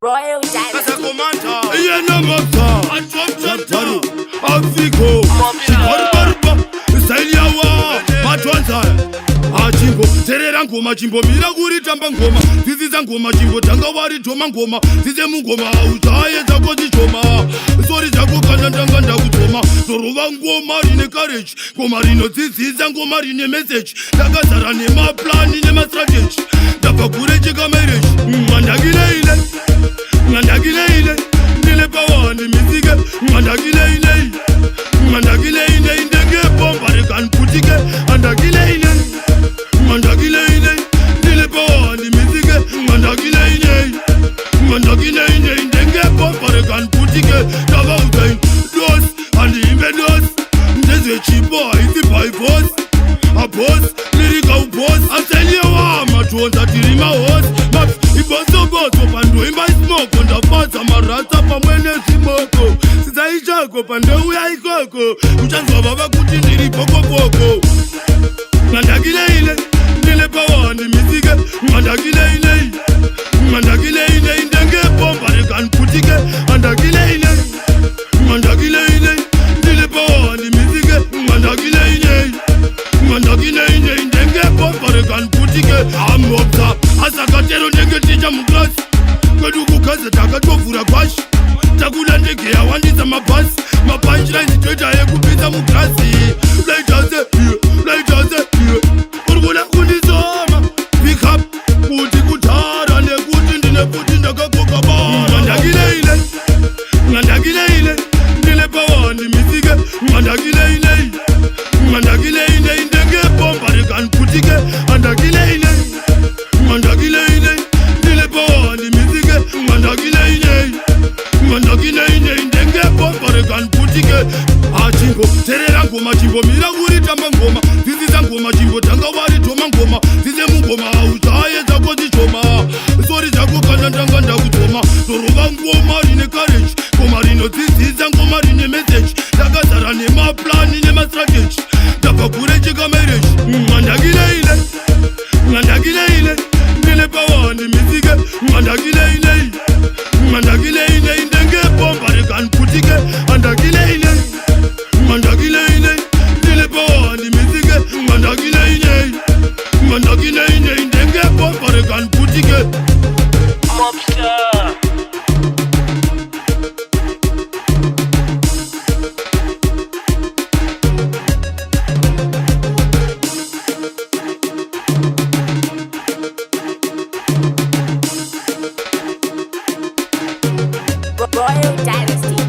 Royal Dynasty. Yena mokta Atwapchata Afriko Barba Sailawa Matwanza Achimbo Terera ngoma chimbo mira kuri tamba ngoma Tiziza ngoma chimbo tanga wari toma ngoma Tize mungoma utaye zako zichoma Sori zako kanandanga ndakutoma Zoruva ngoma rine courage Ngoma rino tiziza ngoma rine message Takazara nema plani nema strategy Dapa kure chika marriage Mandagileile Mandagileile Nile power ni mizike Mandagileile Mandagileile Indenge bomba rekan putike Mandagileile Mandagileile Nile power ni mizike Mandagileile Mandagileile Indenge bomba rekan putike Dava utain Dos Andi imbe dos Ndeze chibo Iti by boss A boss Lyrical boss Aseliwa Matuonza tirima host Max Ibozo bozo Pando imba smoke Onda fasa marata pamwene simoko Sisa ichako pande uya ikoko Mchanzwa baba kuti niri poko poko Mandagileile Nile power ni mizike Mandagileile Mandagileile Indenge bomba rekan putike Mandagileile Mandagileile Nile power ni mizike Mandagileile Mandagileile Indenge bomba rekan putike Amopta Asakatero ndenge tija muklasi Kweduku kaze takatofura kwashi Takula ndege ya wandiza mabasi Mapunchline tweta yekupita muklasi Laitaze Laitaze Urgula kundizoma Pick up Kuti kutara Nekuti ndine kuti ndakakoka ba Mandagileile Mandagileile Nile power ni mizike Mandagileile Mandagileile Indenge bomba rekan putike Mandagileile Mandagileile Nile power ni mizike Mandagileile Mandagileile Indenge bomba rekan putike Achimbo Terera ngoma chimbo mira kuri tamba ngoma Tiziza ngoma chimbo tanga wari toma ngoma Tize mungoma utaye zako zichoma Sori zako kanandanga ndakutoma Zoruva ngoma rine courage Ngoma rino tiziza ngoma rine message Takazara nema plani nema strategy Dapa kure chika marriage Mandagileile Mandagileile Nile power ni mizike Mandagileile Mandagileile Indenge bomba rekan putike Mandagileile Mandagileile Nile power ni mizike Mandagileile Mandagileile Indenge bomba rekan putike Mobster. Royal Dynasty.